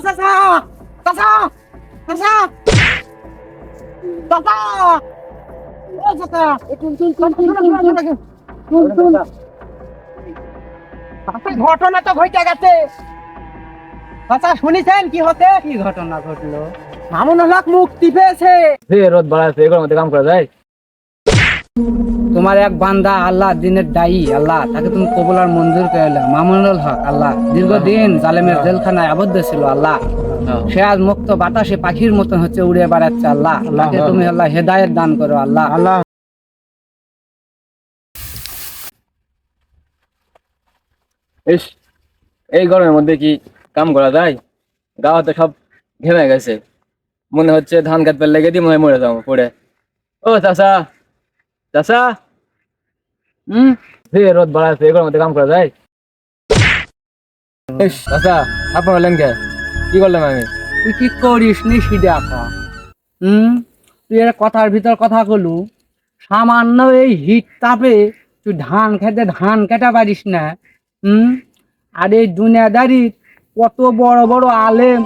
চাচা চাচা চাচা চাচা ও চাচা ঘটনা তো ঘটে গেছে চাচা, শুনেছেন কি হতে? কি ঘটনা ঘটলো? মামুনুল হক মুক্তি পেয়েছে। রোদ বাড়াচ্ছে, এগুলোর মধ্যে কাম করা যায়? তোমার এক বান্দা আল্লাহ দিনের দায়ী আল্লাহ, তাকে তুমি কবুল আর মঞ্জুর করলে। মামুনুল হক আল্লাহ দীর্ঘদিন জালেমের জেলখানায় আবদ্ধ ছিল আল্লাহ, সে আজ মুক্ত বাতাসে পাখির মতন হচ্ছে উড়ে বেড়াচ্ছে আল্লাহ, তাকে তুমি আল্লাহ হেদায়েত দান করো আল্লাহ। আল্লাহ ইস, এই গরমের মধ্যে কি কাম করা যায়? গাওয়াতে সব ঘেমে গেছে, মনে হচ্ছে ধান কাটতে লেগে দিয়ে মনে হয় মরে যাবো পড়ে। ও চাচা চাচা, রোদ বাড়াচ্ছে, এগুলোর মধ্যে কাম করা যায়? ইস চাচা, আপনি বললেন কে? কি করলাম আমি? তুই কি করিস নি সিডা ক? তুই এর কথার ভিতর কথা কলু, সামান্য এই হিট তাপে তুই ধান খেতে ধান কাটা পারিস না। আর এই দুনিয়াদারি কত বড় বড় আলেম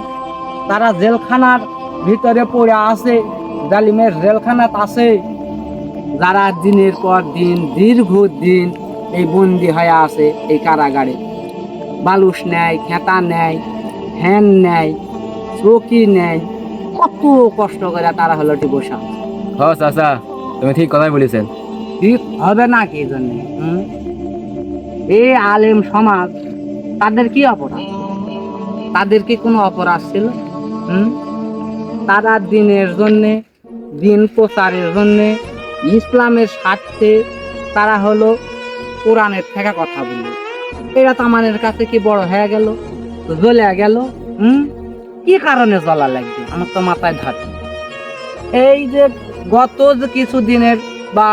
তারা জেলখানার ভিতরে পড়ে আছে, জালিমের জেলখানাত আছে, যারা দিনের পর দিন দীর্ঘদিন এই বন্দি হয়ে আছে এই কারাগারে। বালুস নেয়, খেতা নেয়, ফ্যান নেয়, চৌকি নেয়, কত কষ্ট করে তারা হলো এটি বসা। হ চাচা, তুমি ঠিক কথাই বলেছেন। ঠিক হবে না কি জন্য? এই আলেম সমাজ তাদের কি অপরাধ? তাদের কি কোনো অপরাধ ছিল? তারা দিনের জন্যে, দিন প্রচারের জন্যে, ইসলামের স্বার্থে তারা হলো কোরআনের থেকে কথা বলল। এরা তো আমাদের কাছে কি বড় হয়ে গেল, জ্বলে গেল। কি কারণে জ্বলা লাগবে আমার তো মাথায় ধাতে। এই যে গত যে কিছু দিনের বা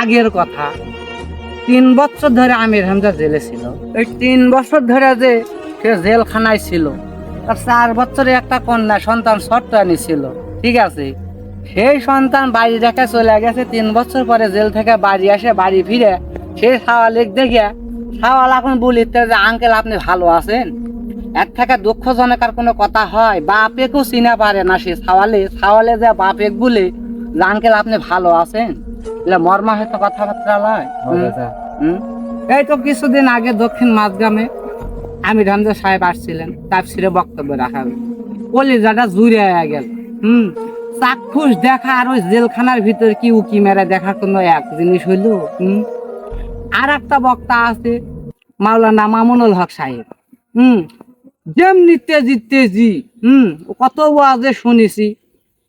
আগের কথা, 3 বছর ধরে আমির হামজা জেলে ছিল। এই 3 বছর ধরে যে সে জেলখানায় ছিল, তার 4 বছরে একটা কন্যা সন্তান সন্তানই ছিল, ঠিক আছে? সেই সন্তান বাড়ি রেখে চলে গেছে। 3 বছর পরে জেল থেকে বাড়ি আসে, বাড়ি ফিরে সেই সাওয়ালিক দেখে সাওয়াল এখন বলিতে যে আঙ্কেল আপনি ভালো আছেন? এর থেকে দুঃখজনক আর কোনো কথা হয়? বাপেকেও চিনা পারে না সে সাওয়ালে যে বাপেক বলে যে আঙ্কেল আপনি ভালো আছেন, মর্মা হয়তো কথাবার্তা লয়। এই তো কিছুদিন আগে দক্ষিণ মাঝগ্রামে আমির হামজা সাহেব আসছিলেন, তাফসিরে বক্তব্য রাখাবে, কলিজাটা জুড়ে গেল। চাক্ষুষ দেখা আর ওই জেলখানার ভিতর কি উকি মেরে দেখা কোনো এক জিনিস হইল? আর একটা বক্তা আছে মাওলানা মামুনুল হক সাহেব, যেমনি তেজি তেজি, কত ওয়াজে শুনেছি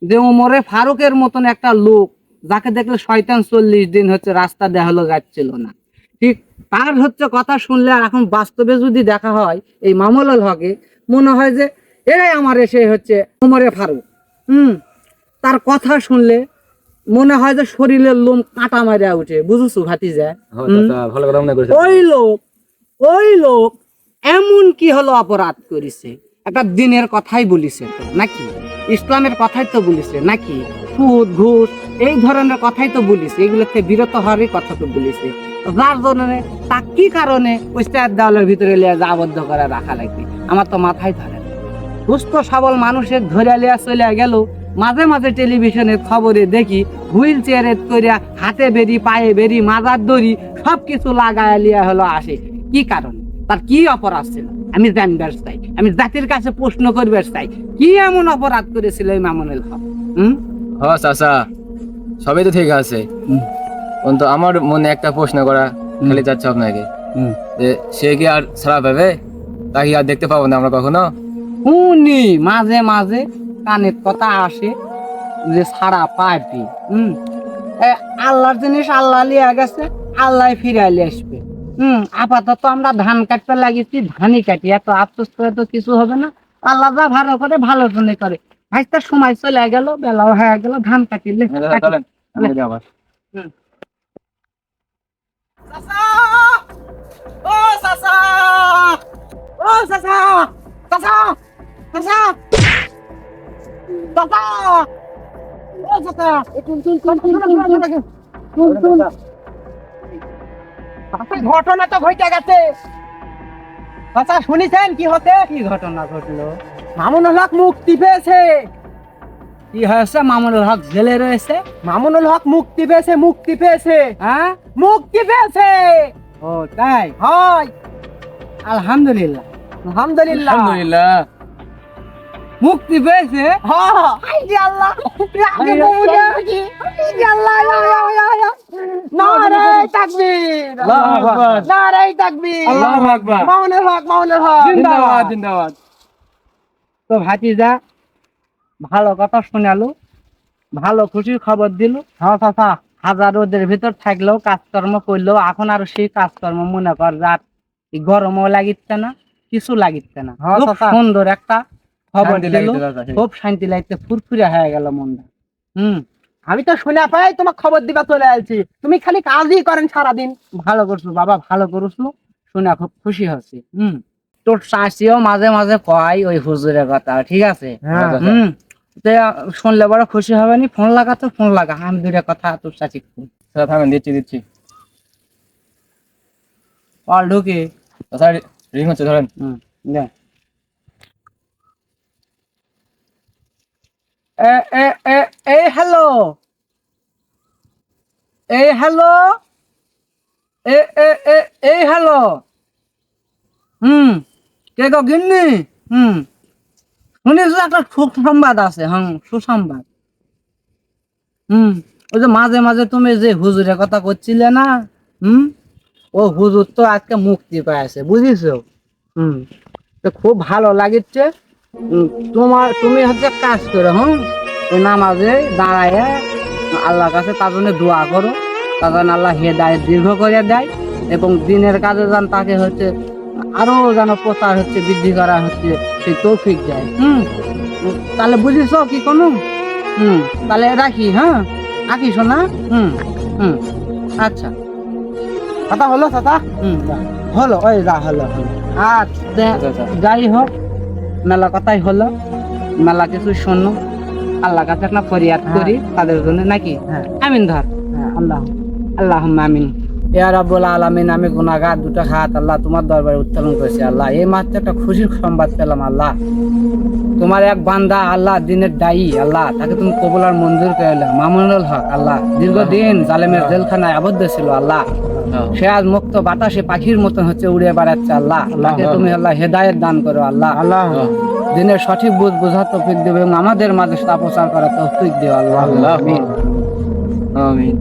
যে ওমরে ফারুকের মতন একটা লোক, যাকে দেখলে শয়তান 40 দিন হচ্ছে রাস্তা দেয়া হলো যাচ্ছিল না, ঠিক তার হচ্ছে কথা শুনলে আর এখন বাস্তবে যদি দেখা হয় এই মামুনুল হকে, মনে হয় যে এরাই আমার এসে হচ্ছে ওমরে ফারুক। তার কথা শুনলে মনে হয় যে শরীরের লোম কাঁটা মারিয়া উঠে, বুঝছো ভাতিজা? ভালো কথা মনে করেছেন। ওই লোক এমন কি হলো অপরাধ করেছে? একটা দিনের কথাই বলিছে তো নাকি? ইসলামের কথাই তো বলিছে নাকি? সুদ ঘুষ এই ধরনের কথাই তো বলিছে, এগুলোতে বিরত হওয়ারই কথা তো বলিছে। যার জন্য তা কি কারণে ওই দেওয়ালের ভিতরে আবদ্ধ করে রাখা লাগবে আমার তো মাথায় ধরে। সুস্থ সবল মানুষের ধরে লিয়া চলে গেল। মাঝে মাঝে টেলিভিশনের খবরে দেখি হুইল চেয়ারে করিয়া হাতে বেরি, পায়ে বেরি, মাজার দড়ি সবকিছু লাগায় লিয়া হলো আসে। কি কারণ? তার কি অপরাধ ছিল? আমি জানবার চাই, আমি জাতির কাছে প্রশ্ন করবার চাই, কি এমন অপরাধ করেছিল এই মামুনুল হক? চাচা, সবই তো ঠিক আছে, কিন্তু আমার মনে একটা প্রশ্ন করা খালি যাচ্ছে আপনাকে, যে সে কি আর ছাড়া পাবে? তাকে আর দেখতে পাবো না আমরা কখনো? শুনি মাঝে মাঝে কানের কথা আসে যে ছাড়া পাবি। আল্লাহর জিনিস আল্লাহ লিয়া গেছে, আল্লাহ ফিরাইলে আসবে। আপাতত আমরা ধান কাটতে লাগিয়েছি, ধানই কাটি, এত আফসোস করে তো কিছু হবে না। আল্লাহ যা ভালো করে ভালো জন্য করে। ভাইটার সময় চলে গেল, বেলাও হয়ে গেল, ধান কাটিলে আবার চাচা ও চাচা ও চাচা চাচা চাচা চাচা ও চাচা ঘটনা তো ঘটে গেছে চাচা, শুনেছেন কি হতে? কি ঘটনা ঘটলো? মামুনুল হক মুক্তি পেয়েছে। কি হয়েছে? মামুনুল হক জেলে রয়েছে? মামুনুল হক মুক্তি পেয়েছে, মুক্তি পেয়েছে, হ্যাঁ, মুক্তি পেয়েছে। ও তাই? হয়, আলহামদুলিল্লাহ, আলহামদুলিল্লাহ। আলহামদুলিল্লাহ। মুক্তি পেয়েছে। হ্যাঁ, এই যে আল্লাহ, আগে বলে কি? এই যে আল্লাহ, নারে তাকবীর, আল্লাহু আকবার। নারে তাকবীর, আল্লাহু আকবার। মামুনুল হক, মামুনুল হক। জিন্দাবাদ জিন্দাবাদ। তো ভাতিজা ভালো কথা শোনালো, ভালো খুশির খবর দিল। হ্যাঁ চাচা, হাজার রোদের ভিতর থাকলেও কাজকর্ম করলেও এখন আর সেই কাজকর্ম মনে কর রাত গরমও লাগিচ্ছে না, কিছু লাগিচ্ছে না। হ্যাঁ, খুব চাচা। সুন্দর একটা খবর শান্তি দিল, লাগিচ্ছে চাচা। খুব শান্তি লাগছে, ফুরফুরে হয়ে গেল মনটা। আমি তো শুনে পাই তোমার খবর দিবা চলে আসছি, তুমি খালি কাজই করেন সারাদিন। ভালো করছো বাবা, ভালো করছো, শুনে খুব খুশি হচ্ছে। তোর শাশিও মাঝে মাঝে কয় ওই হুজুরের কথা, ঠিক আছে? হ্যাঁ। তো শুনলে বড় খুশি হবে নি, ফোন লাগা তো ফোন লাগা, আমি দুইটা কথা তোর শাশি চাচা থামেন, দিচ্ছি দিচ্ছি। কল ঢুকে। চাচা রিং হচ্ছে, ধরেন। দে। এই হ্যালো, এই হ্যালো, এই হ্যালো। কে গো গিন্নি? শুনেছো একটা সুসংবাদ আছে। সুসংবাদ। ওই যে মাঝে মাঝে তুমি যে হুজুরের কথা করছিলে না, ও হুজুর তো আজকে মুক্তি পেয়েছে, বুঝিছো? তো খুব ভালো লাগিচ্ছে। তুমি হচ্ছে কাজ করো, ওই নামাজে দাঁড়ায় আল্লাহর কাছে তার জন্য দোয়া করো, তার জন্য আল্লাহ হেদায়েত দীর্ঘ করে দেয় এবং দিনের কাজে যেন তাকে হচ্ছে আরো যেন প্রচার হচ্ছে, বৃদ্ধি করা হচ্ছে, সেই তৌফিক দেয়। তাহলে বুঝিস কি কোনো? তাহলে রাখি, হ্যাঁ রাখি শোনা। আচ্ছা, কথা হলো চাচা? হলো, ওই যা হলো হলো। আচ্ছা, আচ্ছা। যাই হোক, মেলা কথাই হলো, মেলা কিছু শোনো, আল্লাহ কাছে একটা ফরিয়াদ করি তাদের জন্য, নাকি? হ্যাঁ। আমিন ধর। আল্লাহ, আল্লাহুম্মা আমিন। ইয়া রাব্বুল আলামিন, আমি গুনাহগার, দুটো হাত আল্লাহ তোমার দরবারে উত্তোলন করেছি আল্লাহ। এই মাত্র একটা খুশির সংবাদ পেলাম আল্লাহ। তোমার এক বান্দা আল্লাহ, দিনের দায়ী আল্লাহ, তাকে তুমি কবুল আর মঞ্জুর করে নাও। মামুনুল হক আল্লাহ দীর্ঘদিন জালেমের জেলখানায় আবদ্ধ ছিল আল্লাহ, সে আজ মুক্ত বাতাসে পাখির মতন হচ্ছে উড়ে বেড়াচ্ছে আল্লাহ। তাকে তুমি আল্লাহ হেদায়েত দান করো আল্লাহ। আল্লাহ, দিনের সঠিক বোঝার তৌফিক দেবে এবং আমাদের মাঝে তা প্রচার করার তৌফিক দিও আল্লাহ। আল্লাহ আমিন। আমিন।